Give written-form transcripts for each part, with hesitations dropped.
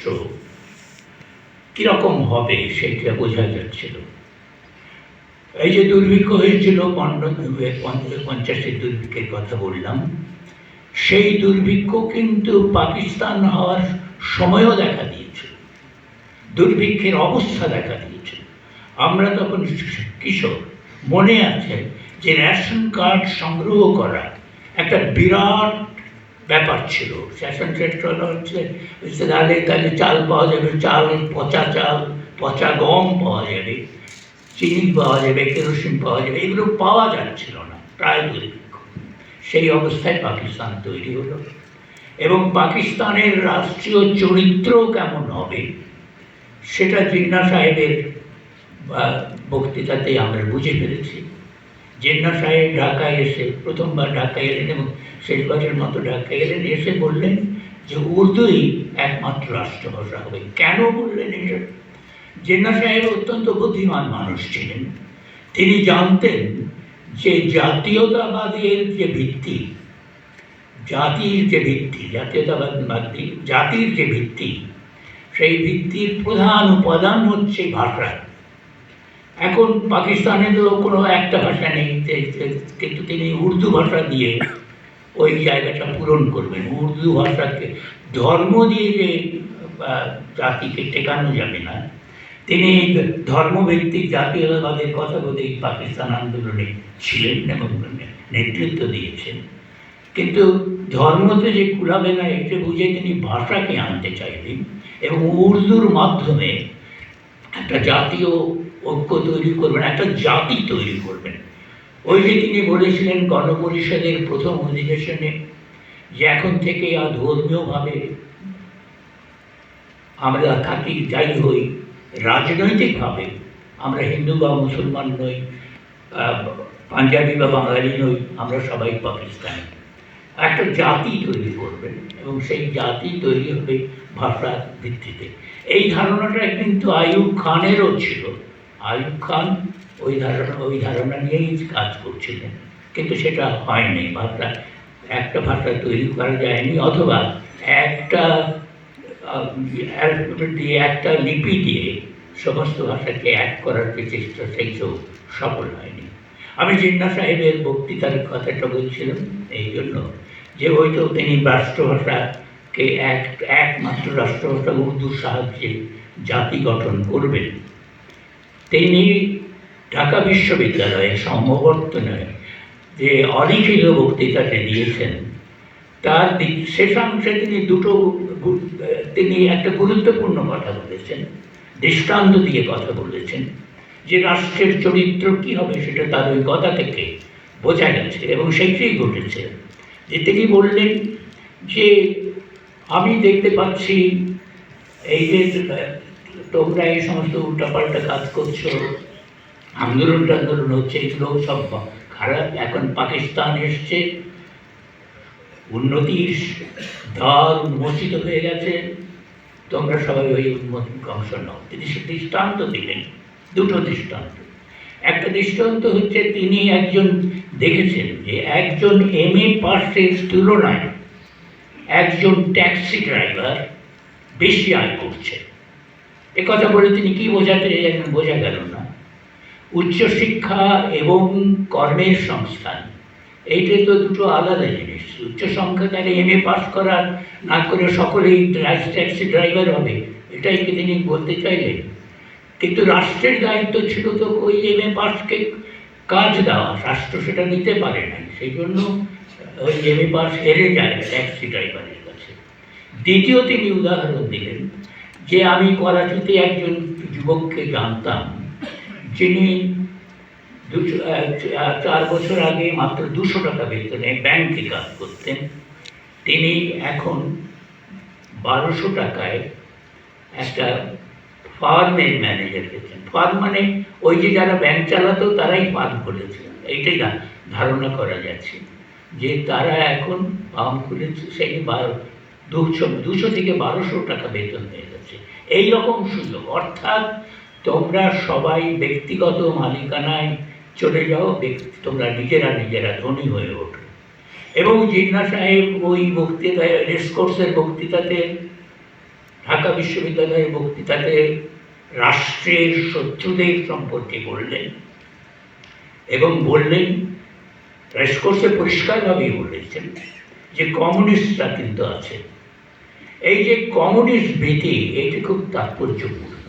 রাষ্ট্র কীরকম হবে সেটা বোঝা যাচ্ছিল। এই যে দুর্ভিক্ষ হয়েছিল 50-এর দুর্ভিক্ষের কথা বললাম, সেই দুর্ভিক্ষ কিন্তু পাকিস্তান হওয়ার সময়ও দেখা দিয়েছিল, দুর্ভিক্ষের অবস্থা দেখা দিয়েছিল। আমরা তখন কিশোর, মনে আছে যে রেশন কার্ড সংগ্রহ করা একটা বিরাট ব্যাপার ছিল। রেশন কার্ড হচ্ছে তাহলে চাল পাওয়া যাবে, চাল, পচা গম পাওয়া যাবে, চিনি পাওয়া যাবে, কেরোসিন পাওয়া যাবে, এগুলো পাওয়া যাচ্ছিল না, প্রায় দুর্ভিক্ষ। সেই অবস্থায় পাকিস্তান তৈরি হলো এবং পাকিস্তানের রাষ্ট্রীয় চরিত্র কেমন হবে সেটা জিন্নাহ সাহেবের বক্তৃতাতে আমরা বুঝে ফেলেছি। জিন্নাহ সাহেব ঢাকায় এসে, প্রথমবার ঢাকায় এলেন এবং শেষবারের মতো ঢাকায় এলেন, এসে বললেন যে উর্দুই একমাত্র রাষ্ট্রভাষা হবে। কেন বললেন এটা? জিন্নাহ সাহেব অত্যন্ত বুদ্ধিমান মানুষ ছিলেন। তিনি জানতেন যে জাতীয়তাবাদের যে ভিত্তি, জাতির যে ভিত্তি, জাতীয়তাবাদী জাতির যে ভিত্তি, সেই ভিত্তির প্রধান উপাদান হচ্ছে ভাষা। এখন পাকিস্তানে তো কোনো একটা ভাষা নেই, কিন্তু তিনি উর্দু ভাষা দিয়ে ওই জায়গাটা পূরণ করবেন। উর্দু ভাষাকে, ধর্ম দিয়ে যে জাতিকে টেকানো যাবে না, তিনি ধর্মভিত্তিক জাতীয়তাবাদের কথা বলেই পাকিস্তান আন্দোলনে ছিলেন এবং নেতৃত্ব দিয়েছেন। কিন্তু ধর্মতে যে কুলাবে না এটা বুঝে তিনি ভাষাকে আনতে চাইলেন এবং উর্দুর মাধ্যমে একটা জাতীয় ঐক্য তৈরি করবেন, একটা জাতি তৈরি করবেন। ওই যে তিনি বলেছিলেন গণপরিষদের প্রথম অধিবেশনে যে এখন থেকে ধর্মীয়ভাবে আমরা থাকি, যাই হই, রাজনৈতিকভাবে আমরা হিন্দু বা মুসলমান নই, পাঞ্জাবি বা বাঙালি নই, আমরা সবাই পাকিস্তানি। একটা জাতি তৈরি করবেন এবং সেই জাতি তৈরি হবে ভাষার ভিত্তিতে। এই ধারণাটা কিন্তু আইয়ুব খানেরও ছিল। আইয়ুব খান ওই ধারণা নিয়েই কাজ করছিলেন, কিন্তু সেটা হয়নি। একটা ভাষা তৈরি করা যায়নি, অথবা একটা লিপি দিয়ে সমস্ত ভাষাকে এক করার যে চেষ্টা, সেইটাও সফল হয়নি। আমি জিন্নাহ সাহেবের বক্তৃতার কথাটা বলছিলাম এই জন্য যে হয়তো তিনি রাষ্ট্রভাষাকে একমাত্র রাষ্ট্রভাষা উর্দুর সাহায্যে জাতি গঠন করবেন। তিনি ঢাকা বিশ্ববিদ্যালয়ে সমাবর্তনে যে অলিখিত বক্তৃতাটা দিয়েছেন, তার শেষাংশে তিনি একটা গুরুত্বপূর্ণ কথা বলেছেন, দৃষ্টান্ত দিয়ে কথা বলেছেন যে রাষ্ট্রের চরিত্র কী হবে সেটা তার ওই কথা থেকে বোঝা গেছে এবং সেইটাই ঘটেছে। যে তিনি বললেন যে আমি দেখতে পাচ্ছি এই যে তোমরা এই সমস্ত উল্টাপাল্টা কাজ করছো, আন্দোলন হচ্ছে, এগুলো সব খারাপ। এখন পাকিস্তান এসছে, উন্নতির দ্বার উন্মোচিত হয়ে গেছে, তোমরা সবাই ওই উন্নতির অংশ নাও। তিনি সে দৃষ্টান্ত দিলেন, দুটো দৃষ্টান্ত। একটা দৃষ্টান্ত হচ্ছে তিনি দেখেছেন যে একজন MA পাসের তুলনায় একজন ট্যাক্সি ড্রাইভার বেশি আয় করছে। কথা বলে তিনি কি বোঝাতে চাইলেন বোঝা গেল না। উচ্চশিক্ষা এবং কর্মের সংস্থান, এইটা তো দুটো আলাদা জিনিস। উচ্চশিক্ষা তাহলে MA পাস করা না করে সকলেই ট্যাক্সি ড্রাইভার হবে, এটাই কি তিনি বলতে চাইলেন? কিন্তু রাষ্ট্রের দায়িত্ব ছিল তো ওই MA পাসকে কাজ দেওয়া, রাষ্ট্র সেটা নিতে পারে না, সেই জন্য ওই MA পাস হেরে যায় ট্যাক্সি ড্রাইভারের কাছে। দ্বিতীয় তিনি উদাহরণ দিলেন যে আমি করাচিতে একজন যুবককে জানতাম যিনি 4 বছর আগে মাত্র 200 টাকা বেতনে ব্যাংকে কাজ করতেন। তিনি এখন 1200 টাকায় একটা ফার্মের ম্যানেজার হয়েছেন। ফার্ম মানে ওই যে যারা ব্যাংক চালাতো তারাই ফার্ম করেছিলেন, এইটাই ধারণা করা যাচ্ছে যে তারা এখন ফার্ম খুলেছে, সেই 200 থেকে 1200 টাকা বেতন হয়ে গেছে। এইরকম সুযোগ, অর্থাৎ তোমরা সবাই ব্যক্তিগত মালিকানায় চলে যাও, তোমরা নিজেরা ধনী হয়ে ওঠো। এবং জিন্নাহ সাহেব ওই বক্তৃতায়, রেসকোর্সের বক্তৃতাতে ঢাকা বিশ্ববিদ্যালয়ের বক্তৃতাতে রাষ্ট্রের শত্রুদের সম্পর্কে বললেন এবং বললেন, রেসকোর্সে পরিষ্কারভাবেই বলেছেন যে কমিউনিস্টরা কিন্তু আছে। এই যে কমিউনিস্ট ভীতি, এটি খুব তাৎপর্যপূর্ণ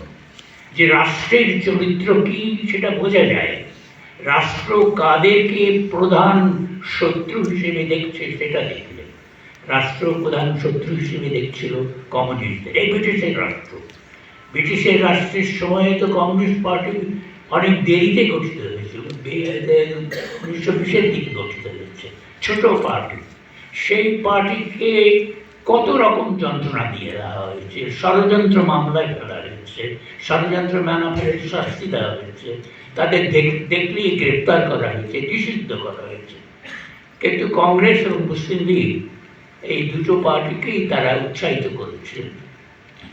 যে রাষ্ট্রের চরিত্র কি সেটা বোঝা যায়। রাষ্ট্র কাদেরকে প্রধান শত্রু হিসেবে দেখছে সেটা দেখলে রাষ্ট্র প্রধান শত্রু হিসেবে দেখছিল কমিউনিস্টদের। এই ব্রিটিশের রাষ্ট্র, ব্রিটিশের রাষ্ট্রের সময়ে তো কমিউনিস্ট পার্টি অনেক দেরিতে গঠিত হয়েছিল, 1920-এর দিকে গঠিত হয়েছে, ছোট পার্টি। সেই পার্টিকে কত রকম যন্ত্রণা দিয়ে দেওয়া হয়েছে, ষড়যন্ত্র মামলায় ফেলা হয়েছে, ষড়যন্ত্র ম্যানাফের শাস্তি দেওয়া হয়েছে, তাদের দেখলেই গ্রেপ্তার করা হয়েছে, নিষিদ্ধ করা হয়েছে। কিন্তু কংগ্রেস এবং মুসলিম লীগ এই দুটো পার্টিকেই তারা উৎসাহিত করেছে।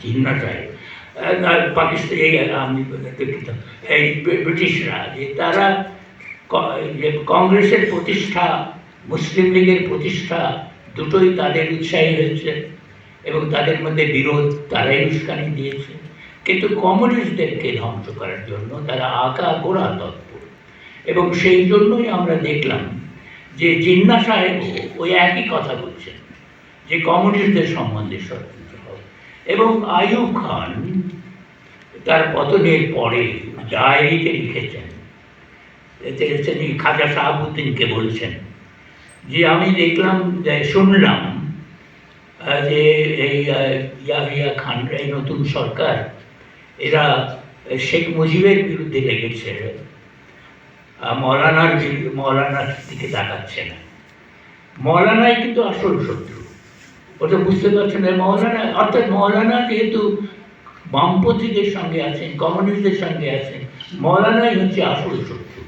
জিন্নাটায় পাকিস্তান আমি দুঃখিত, এই ব্রিটিশরা যে তারা কংগ্রেসের প্রতিষ্ঠা, মুসলিম লীগের প্রতিষ্ঠা দুটোই তাদের উৎসাহী হয়েছে এবং তাদের মধ্যে বিরোধ তারাই উস্কানি দিয়েছে। কিন্তু কমিউনিস্টদেরকে ধ্বংস করার জন্য তারা আগাগোড়া তৎপর। এবং সেই জন্যই আমরা দেখলাম যে জিন্না সাহেব ওই একই কথা বলছেন যে কমিউনিস্টদের সম্বন্ধে সতর্ক হও। এবং আইয়ুব খান তার পতনের পরে ডায়েরিতে লিখেছেন, তিনি খাজা শাহাবুদ্দিনকে বলছেন যে আমি দেখলাম, শুনলাম যে এই ইয়াহিয়া খানরা, এই নতুন সরকার, এরা শেখ মুজিবের বিরুদ্ধে লেগেছে, মৌলানার দিকে তাকাচ্ছে না। মৌলানাই কিন্তু আসল শত্রু, ওটা বুঝতে পারছেন না। মৌলানা অর্থাৎ মৌলানা যেহেতু বামপন্থীদের সঙ্গে আছেন, কমিউনিস্টদের সঙ্গে আছেন, মৌলানাই হচ্ছে আসল শত্রু।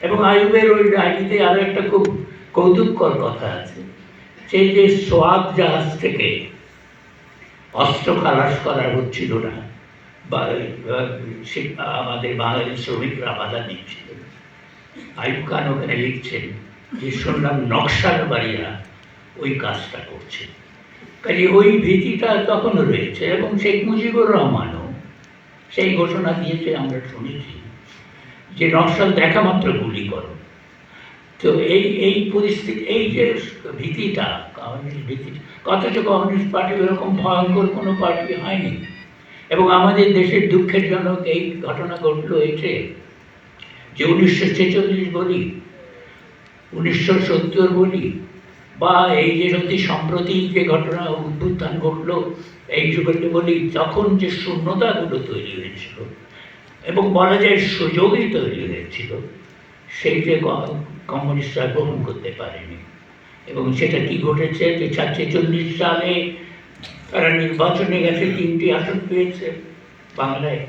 এবং আইয়ুবের ওই ডায়েরিতে আরও একটা খুব কৌতুককর কথা আছে, সেই যে সোয়াদ জাহাজ থেকে অস্ত্র খালাস করা হচ্ছিল না, বা আমাদের বাঙালি শ্রমিকরা বাধা দিচ্ছিল, আইয়ুব খান ওখানে লিখছেন যে শুনলাম নকশাল বাড়িরা ওই কাজটা করছে। কাজে ওই ভীতিটা তখনও রয়েছে। এবং শেখ মুজিবুর রহমানও সেই ঘোষণা দিয়েছে, আমরা শুনেছি যে নকশাল দেখা মাত্র গুলি করো। তো এই পরিস্থিতি, এই যে ভীতিটা, কমিউনিস্ট ভীতি, অথচ কমিউনিস্ট পার্টি এরকম ভয়ঙ্কর কোনো পার্টি হয়নি। এবং আমাদের দেশের দুঃখের জনক এই ঘটনা ঘটলো এতে যে 1946 বলি, 1970 বলি, বা এই যে অতি সম্প্রতি যে ঘটনা উত্থান ঘটলো এই যুগকে বলি, তখন যে শূন্যতাগুলো তৈরি হয়েছিল এবং বলা যায় সুযোগই তৈরি হয়েছিল, সেই যে কমিউনিস্টরা গ্রহণ করতে পারেনি। এবং সেটা কি ঘটেছে যে 46 সালে তারা নির্বাচনে গেছে, 3টি আসন পেয়েছে বাংলায়।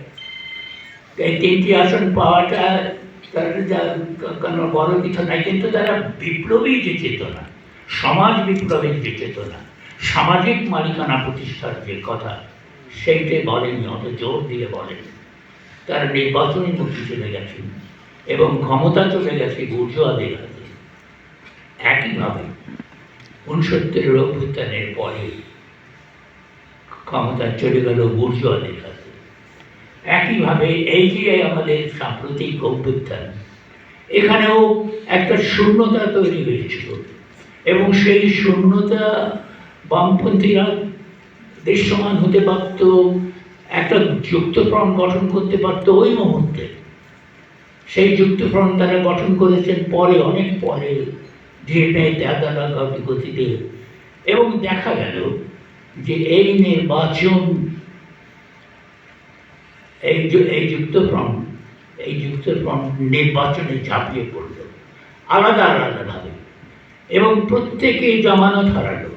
এই 3টি আসন পাওয়াটা তারা কোনো বড় কিছু নাই, কিন্তু তারা বিপ্লবী যে চেতনা, সমাজ বিপ্লবের যে চেতনা, সামাজিক মালিকানা প্রতিষ্ঠার যে কথা, সেইটাই বলেনি, অত জোর দিয়ে বলেনি। তারা নির্বাচনী মুক্তি চলে গেছেন এবং ক্ষমতা চলে গেছে বুর্জোয়াদের হাতে। একইভাবে 69-এর অভ্যুত্থানের পরে ক্ষমতা চলে গেল বুর্জোয়াদের হাতে। একইভাবে এই যে আমাদের সাম্প্রতিক অভ্যুত্থান, এখানেও একটা শূন্যতা তৈরি হয়েছিল এবং সেই শূন্যতা বামপন্থীরা দৃশ্যমান হতে পারত, একটা যুক্তফ্রন্ট গঠন করতে পারত ওই মুহূর্তে। সেই যুক্তফ্রন্ট তারা গঠন করেছেন পরে, অনেক পরে, ধীরে গতিতে। এবং দেখা গেল যে এই নির্বাচন, এই যুক্তফ্রন্ট নির্বাচনে ঝাঁপিয়ে পড়ল আলাদা আলাদাভাবে এবং প্রত্যেকে জামানত হারালো,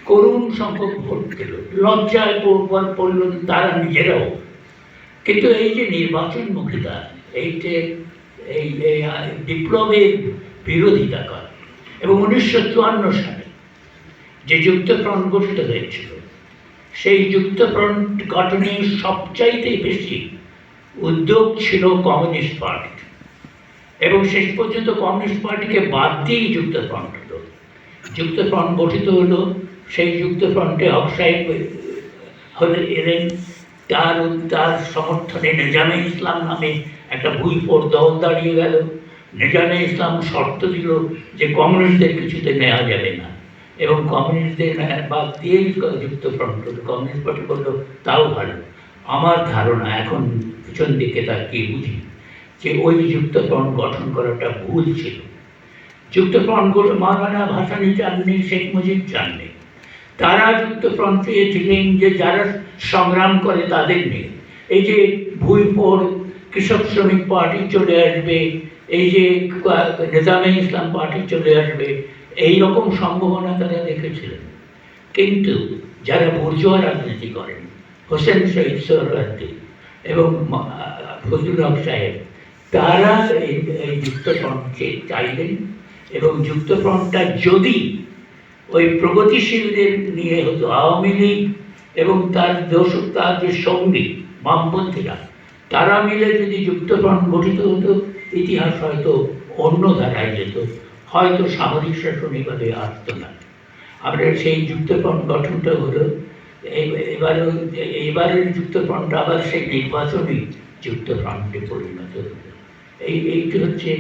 করুণ সংখ্যক ভোট পেল, লজ্জায় পড়ল তারা নিজেরাও। কিন্তু এই যে নির্বাচনমুখিতা, এই বিপ্লবের বিরোধিতা করে। এবং 1954 সালে যে যুক্তফ্রন্ট গঠিত হয়েছিল, সেই যুক্তফ্রন্ট গঠনে সবচাইতে বেশি উদ্যোগ ছিল কমিউনিস্ট পার্টি। এবং শেষ পর্যন্ত কমিউনিস্ট পার্টিকে বাদ দিয়েই যুক্তফ্রন্ট হলো, যুক্তফ্রন্ট গঠিত হলো। সেই যুক্তফ্রন্টে হক সাহেব হলে এলেন। তার তার সমর্থনে নিজামে ইসলাম নামে একটা ভুইফোর দল দাঁড়িয়ে গেল। নিজামে ইসলাম শর্ত দিল যে কমিউনিস্টদের কিছুতে নেওয়া যাবে না, এবং কমিউনিস্টদের বাদ দিয়েই যুক্তফ্রন্ট হলো। কমিউনিস্ট পার্টি বলল তাও ভালো। আমার ধারণা এখন পিছন দিকে তাকিয়ে বুঝি যে ওই যুক্তফ্রন্ট গঠন করাটা ভুল ছিল। যুক্তফ্রন্টগুলো মাওলানা ভাসানী চাননি, শেখ মুজিব চাননি। তারা যুক্তফ্রন্ট চেয়েছিলেন যে যারা সংগ্রাম করে তাদের নিয়ে। এই যে ভুইফোর কৃষক শ্রমিক পার্টি চলে আসবে, এই যে নিজামে ইসলাম পার্টি চলে আসবে, এই রকম সম্ভাবনা তারা দেখেছিলেন। কিন্তু যারা বুর্জোয়া রাজনীতি করেন, হোসেন শহীদ সোহরাওয়ার্দী এবং ফজলুল হক সাহেব, তারা এই যুক্তফ্রন্টকে চাইলেন। এবং যুক্তফ্রন্টটা যদি ওই প্রগতিশীলদের নিয়ে হতো, আওয়ামী লীগ এবং তার তার যে সঙ্গী বামপন্থীরা, তারা মিলে যদি যুক্তফ্রন্ট গঠিত হতো, ইতিহাস হয়তো অন্য ধারায় যেত, হয়তো সামরিক শাসন এভাবে আসতো না। আমরা সেই যুক্তফ্রন্ট গঠনটা হলো। এবারের যুক্তফ্রন্ট আবার সেই নির্বাচনী যুক্তফ্রন্টে পরিণত হলো। এইটি হচ্ছে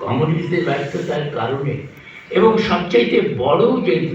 কমিউনিস্টদের ব্যর্থতার কারণে। এবং সবচাইতে বড় যে